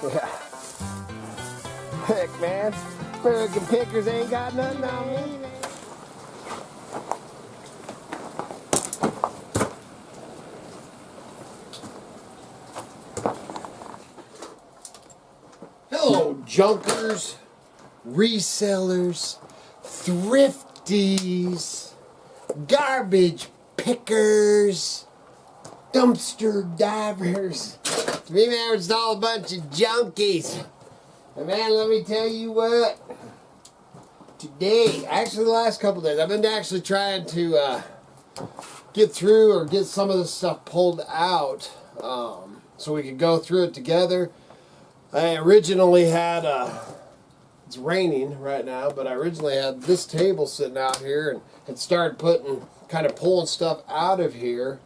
Yeah. Heck, man. American pickers ain't got nothing on me, man. Hello, junkers, resellers, thrifties, garbage pickers, dumpster divers. To me, man, it's all a bunch of junkies. And man, let me tell you what. Today, actually the last couple days, I've been actually trying to get through or get some of this stuff pulled out so we could go through it together. I originally had, it's raining right now, but I originally had this table sitting out here and had started kind of pulling stuff out of here.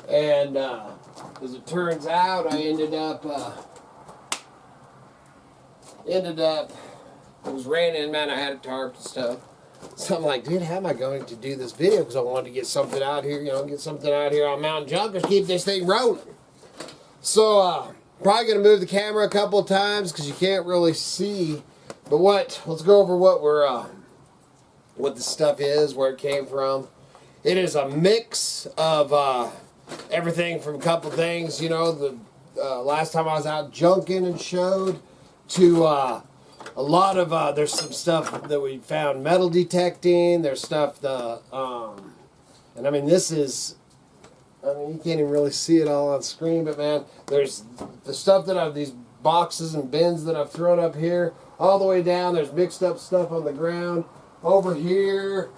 And as it turns out, I ended up, it was raining, man, I had a tarp and stuff. So I'm like, dude, how am I going to do this video? Because I wanted to get something out here, get something out here on Mountain Junkers, keep this thing rolling. So, probably going to move the camera a couple of times because you can't really see. But let's go over what the stuff is, where it came from. It is a mix of everything from a couple things, the last time I was out junking and showed, to a lot of, there's some stuff that we found metal detecting, there's stuff, and I mean this is, you can't even really see it all on screen, but man, there's the stuff that I've, these boxes and bins that I've thrown up here, all the way down, there's mixed up stuff on the ground, over here,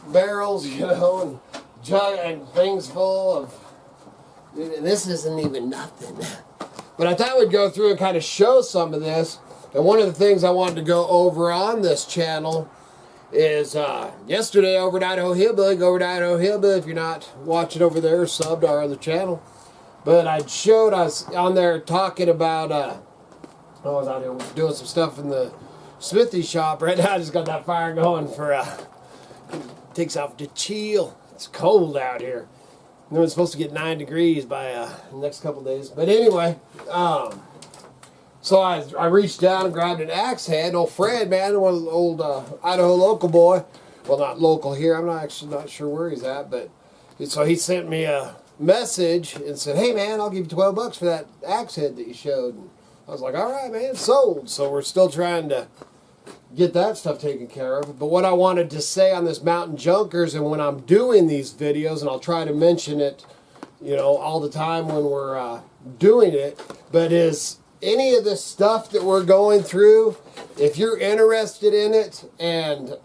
barrels, and jug and things full of, and this isn't even nothing. But I thought we'd go through and kind of show some of this, and one of the things I wanted to go over on this channel is yesterday over at Idaho Hillbilly. Go over to Idaho Hillbilly if you're not watching over there, sub to our other channel. But I was on there talking about, I was out here doing some stuff in the smithy shop. Right now I just got that fire going for, takes off to chill. It's cold out here. And then it's supposed to get 9 degrees by the next couple days. But anyway, so I reached down and grabbed an axe head. Old Fred, man, one of the old Idaho local boy. Well, not local here. I'm actually not sure where he's at. But so he sent me a message and said, hey, man, I'll give you $12 for that axe head that you showed. And I was like, all right, man, sold. So we're still trying to get that stuff taken care of. But what I wanted to say on this Mountain Junkers, and when I'm doing these videos, and I'll try to mention it, all the time when we're doing it, but is any of the stuff that we're going through, if you're interested in it and,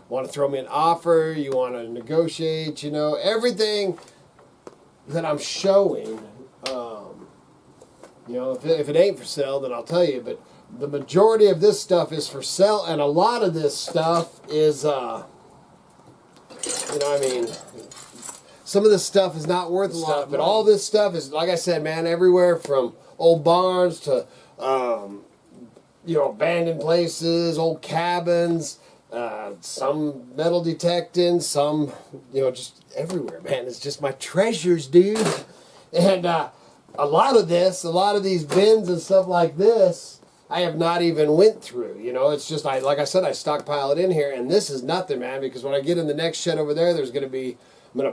want to throw me an offer, you want to negotiate, everything that I'm showing, if it ain't for sale, then I'll tell you, but the majority of this stuff is for sale, and a lot of this stuff is, some of this stuff is not worth a lot, but all this stuff is, like I said, man, everywhere from old barns to, abandoned places, old cabins, some metal detecting, some, just everywhere, man. It's just my treasures, dude. And a lot of these bins and stuff like this, I have not even went through. It's just, like I said, I stockpile it in here, and this is nothing, man, because when I get in the next shed over there, I'm going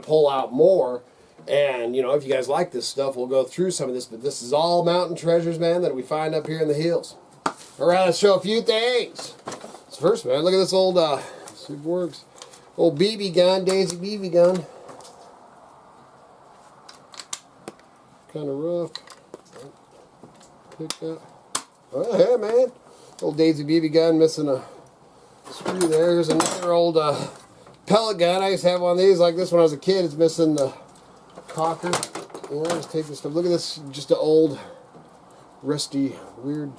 to pull out more. And, if you guys like this stuff, we'll go through some of this. But this is all mountain treasures, man, that we find up here in the hills. All right, let's show a few things. So first, man, look at this old, see if it works, old BB gun, Daisy BB gun. Kind of rough. Pick that. Oh, yeah, man. Old Daisy BB gun missing a screw there. Here's another old pellet gun. I used to have one of these like this when I was a kid. It's missing the cocker. Just take this stuff. Look at this, just an old, rusty, weird,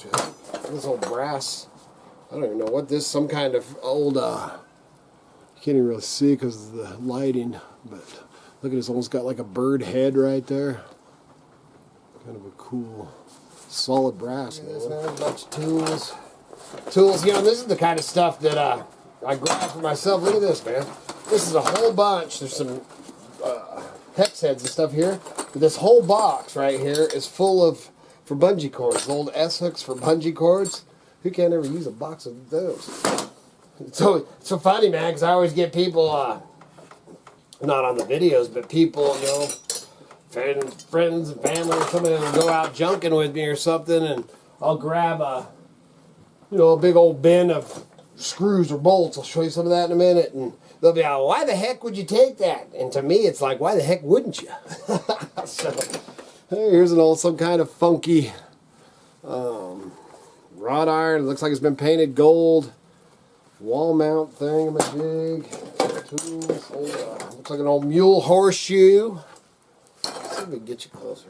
this old brass. I don't even know what this, some kind of old, you can't even really see because of the lighting, but look at this, almost got like a bird head right there. Kind of a cool, solid brass, man. A bunch of tools. This is the kind of stuff that I grabbed for myself. Look at this, man. This is a whole bunch. There's some hex heads and stuff here. But this whole box right here is full of, for bungee cords, old S-hooks for bungee cords. Who can't ever use a box of those? It's so funny, man, because I always get people, not on the videos, but people, you know, friends and family or somebody will go out junking with me or something, and I'll grab a, you know, a big old bin of screws or bolts. I'll show you some of that in a minute, and they'll be like, why the heck would you take that? And to me, it's like, why the heck wouldn't you? So, hey, here's an old, some kind of funky wrought iron. It looks like it's been painted gold. Wall mount thingamajig. Tools. Old, looks like an old mule horseshoe. Let's see if we can get you closer.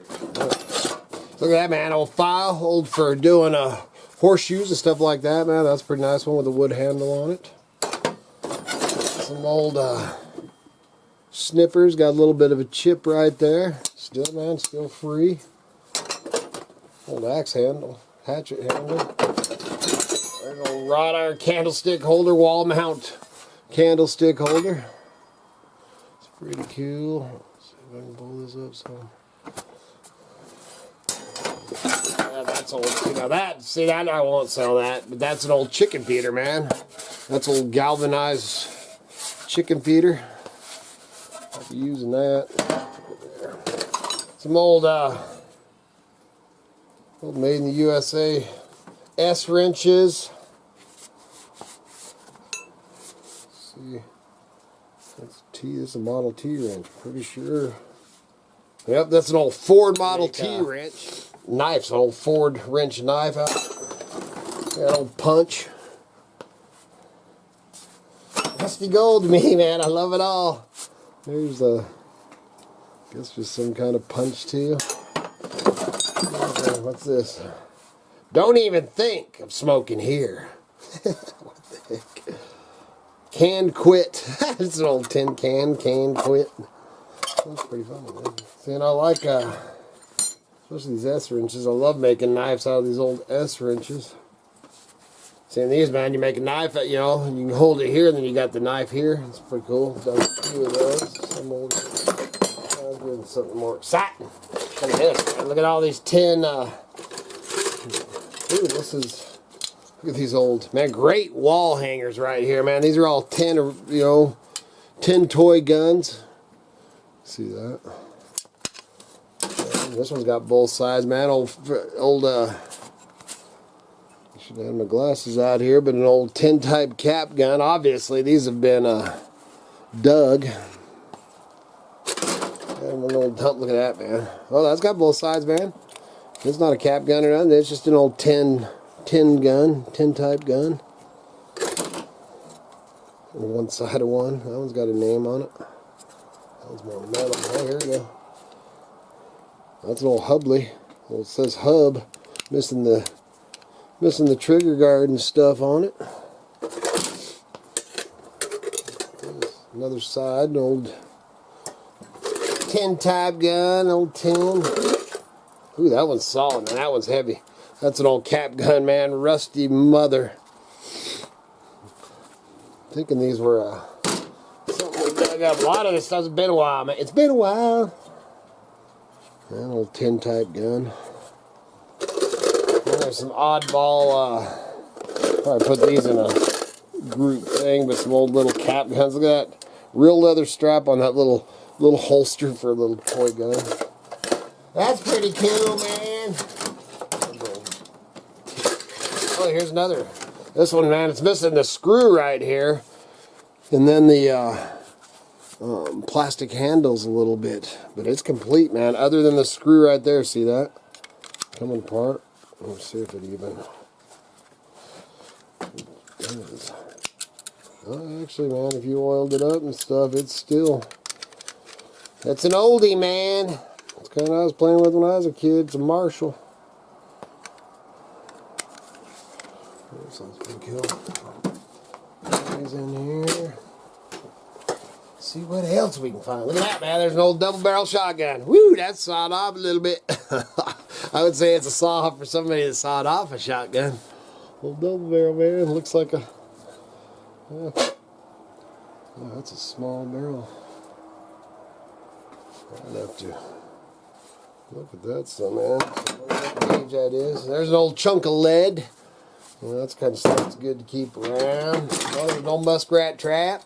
Look at that, man. Old file. Old for doing horseshoes and stuff like that, man. That's a pretty nice one with a wood handle on it. Some old snippers. Got a little bit of a chip right there. Still, man, still free. Old axe handle. Hatchet handle. There's an old wrought iron candlestick holder. Wall mount candlestick holder. It's pretty cool. Let's see if I can pull this up some. Yeah, that's old. You know that. See that? I won't sell that. But that's an old chicken feeder, man. That's old galvanized chicken feeder. I'll be using that. Some old made in the USA S wrenches. Let's see, that's T. This is a Model T wrench. Pretty sure. Yep, that's an old Ford Model T wrench. Knife's an old Ford wrench knife out. That old punch. Rusty gold to me, man. I love it all. There's a, I guess just some kind of punch too. What's this? Don't even think of smoking here. What the heck? Canned quit. It's an old tin can, canned quit. That's pretty funny, man. See, and I like, especially these S wrenches. I love making knives out of these old S wrenches. See, in these, man, you make a knife, you know, and you can hold it here, and then you got the knife here. It's pretty cool. Done a few of those. Some old, doing something more exciting. Look at this, man. Look at all these tin, ooh, this is, look at these old, man, great wall hangers right here, man. These are all tin, you know, tin toy guns. See that? And this one's got both sides, man. Old, I should have my glasses out here, but an old tin type cap gun. Obviously, these have been dug. And an old dump. Look at that, man. Oh, that's got both sides, man. It's not a cap gun or nothing. It's just an old tin gun, tin type gun. And one side of one. That one's got a name on it. That one's more metal. Oh, here we go. That's an old Hubley. Well, it says hub. Missing the trigger guard and stuff on it. Another side, an old tin type gun, old tin. Ooh, that one's solid, man. That one's heavy. That's an old cap gun, man. Rusty mother. Thinking these were something we dug up. A lot of this stuff's been a while, man. It's been a while. An old tin type gun. There's some oddball, probably put these in a group thing, but some old little cap guns. Look at that. Real leather strap on that little holster for a little toy gun. That's pretty cool, man. Oh, here's another. This one, man, it's missing the screw right here. And then the plastic handles a little bit. But it's complete, man. Other than the screw right there. See that? Coming apart. Let's see if it even is. Oh, actually, man, if you oiled it up and stuff, it's still, that's an oldie, man. It's kind of what I was playing with when I was a kid. It's a Marshall. That sounds pretty cool. These in here. Let's see what else we can find. Look at that, man. There's an old double barrel shotgun. Woo, that's sawed off a little bit. I would say it's a saw off for somebody that sawed off a shotgun. Old double barrel, man. Looks like a, yeah, that's a small barrel. I'd have to Look at that, son, man. What gauge that is. There's an old chunk of lead. Well, that's kind of stuff that's good to keep around. Oh, there's no muskrat trap.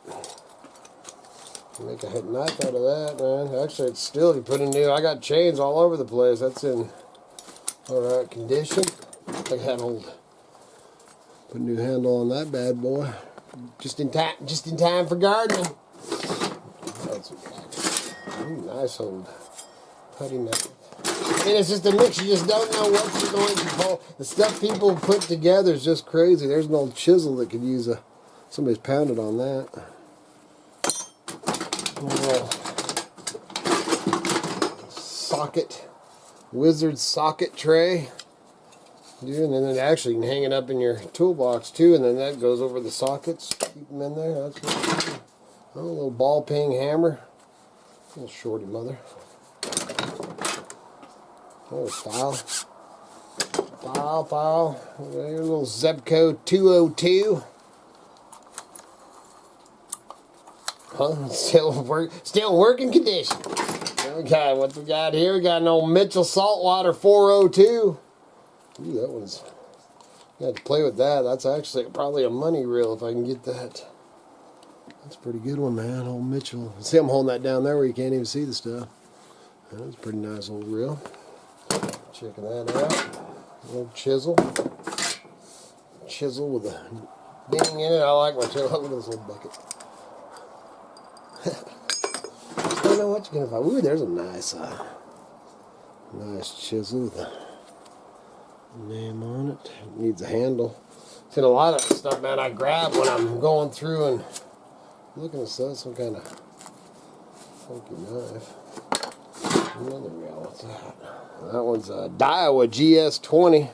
Make a knife out of that, man. Actually, it's still, you put a new, I got chains all over the place. That's in alright condition. Like that old, put a new handle on that bad boy. Just in time for gardening. That's nice old putty knife. I mean, it's just a mix. You just don't know what you're going to pull. The stuff people put together is just crazy. There's an old chisel that could use a, somebody's pounded on that. Socket, wizard socket tray. Dude, and then it actually can hang it up in your toolbox too, and then that goes over the sockets. Keep them in there. That's what. Oh, a little ball peen hammer. A little shorty mother. Oh, file. There's a little Zebco 202. Huh? Still working condition. Then we got what we got here. We got an old Mitchell Saltwater 402. Ooh, that one's. You have to play with that. That's actually probably a money reel if I can get that. That's a pretty good one, man. Old Mitchell. See, I'm holding that down there where you can't even see the stuff. That's a pretty nice old reel. Checking that out. Old chisel. Chisel with a ding in it. I like my chisel. Look at this little bucket. I don't know what you're gonna find. Ooh, there's a nice, nice chisel with a name on it. It needs a handle. See, a lot of stuff, man, I grab when I'm going through and looking at stuff. Some kind of funky knife. Another reel. What's that? That one's a Daiwa GS20.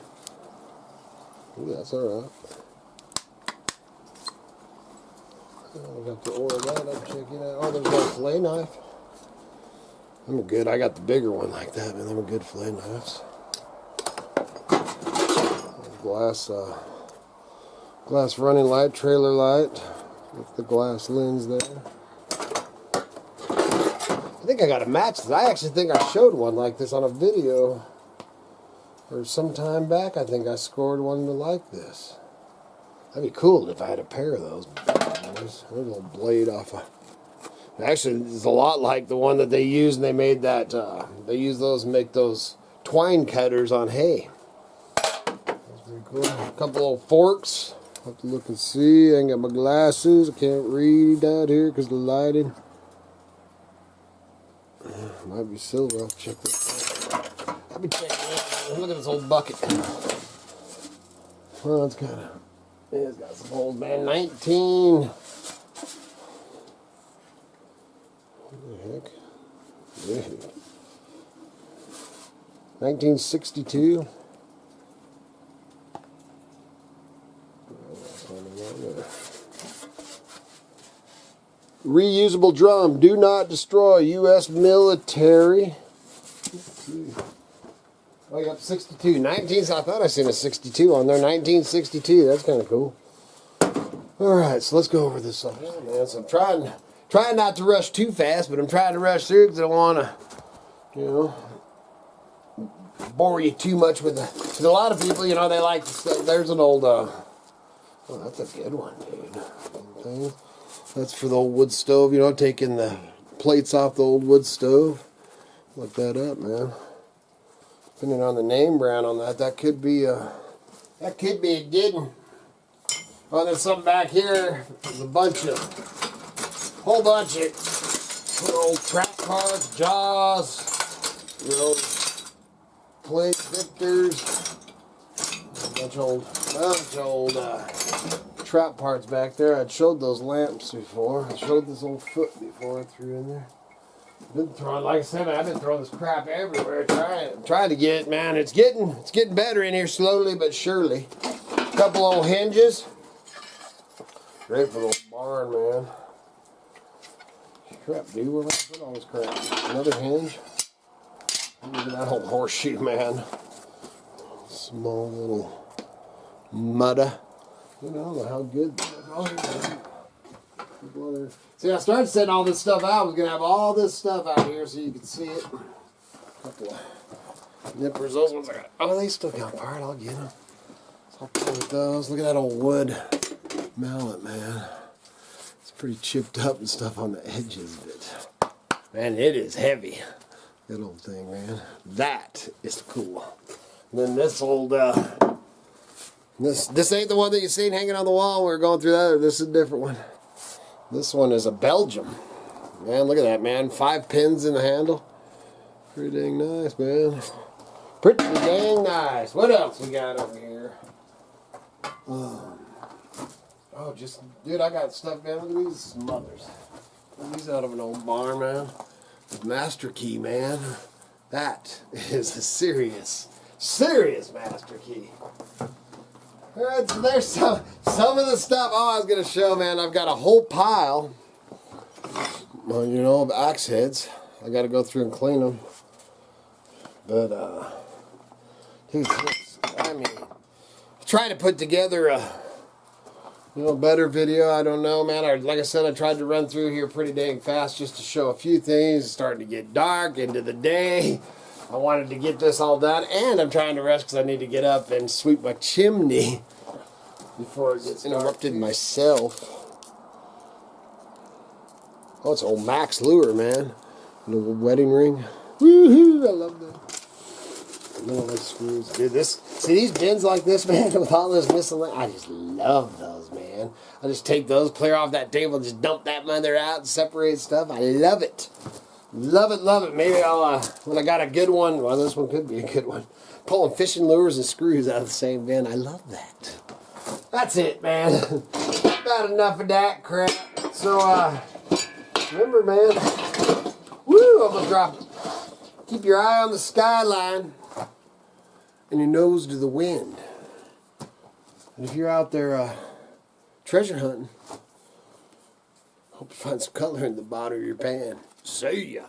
Ooh, that's alright. I got to order that up, check it out. Oh, there's no fillet knife. Them are good. I got the bigger one like that, man. Them are good fillet knives. Glass running light, trailer light with the glass lens there. I think I got to match this. I actually think I showed one like this on a video or some time back. I think I scored one like this. That'd be cool if I had a pair of those. There's a little blade off of. Actually, it's a lot like the one that they used, and they made that. They use those to make those twine cutters on hay. That's pretty cool. A couple old forks. Have to look and see. I ain't got my glasses. I can't read out here because of the lighting. Might be silver. I'll check this out. I'll be checking it out. Look at this old bucket. Well, it's kind of. It's got some old, man. 19. What the heck? Dude. 1962. Reusable drum. Do not destroy. U.S. military. Oh, you got 62. 19. I thought I seen a 62 on there. 1962. That's kind of cool. All right, so let's go over this stuff, man. So I'm trying not to rush too fast, but I'm trying to rush through because I don't want to, you know, bore you too much with the. Because a lot of people, you know, they like the stuff. There's an old. Oh, that's a good one, dude. That's for the old wood stove. You know, taking the plates off the old wood stove. Look that up, man. Depending on the name brand on that, that could be a good one. Oh, there's something back here. There's a whole bunch of old trap cards, jaws, you know, plates, Victors, a bunch of old trap parts back there. I'd showed those lamps before. I showed this old foot before I threw in there. Been throwing, like I said, man, I've been throwing this crap everywhere, trying to get it, man. It's getting better in here slowly but surely. A couple old hinges. Great for the old barn, man. Crap, dude, where am I put all this crap? Another hinge. Look at that old horseshoe, man. Small little mudda. I don't know how good. See, I started setting all this stuff out. I was going to have all this stuff out here so you could see it. A couple of Nippers, those ones I got. Oh, they still got apart. I'll get them. So I'll play with those. Look at that old wood mallet, man. It's pretty chipped up and stuff on the edges, but man, it is heavy. Good old thing, man. That is cool. And then this old, this ain't the one that you seen hanging on the wall. We were going through that. This is a different one. This one is a Belgium. Man, look at that, man. 5 pins in the handle. Pretty dang nice, man. Pretty dang nice. What else we got over here? Oh, just, dude, I got stuff, man. Look at these mothers. These out of an old barn, man. Master key, man. That is a serious master key. Alright, so there's some of the stuff. Oh, I was going to show, man. I've got a whole pile, well, you know, of axe heads. I got to go through and clean them. But, dude, I mean, trying to put together a, you know, better video. I don't know, man. Like I said, I tried to run through here pretty dang fast just to show a few things. It's starting to get dark into the day. I wanted to get this all done, and I'm trying to rest because I need to get up and sweep my chimney before it gets interrupted myself. Oh, it's old Max lure, man. Little wedding ring. Woohoo! I love that. Little like screws. Dude, see these bins like this, man, with all this miscellaneous. I just love those, man. I just take those, clear off that table, just dump that mother out and separate stuff. I love it. Love it, love it. Maybe I'll, when I got a good one, well, this one could be a good one. Pulling fishing lures and screws out of the same bin. I love that. That's it, man. About enough of that crap. So, remember, man. Woo, almost dropped it. Keep your eye on the skyline and your nose to the wind. And if you're out there treasure hunting, hope you find some color in the bottom of your pan. See ya.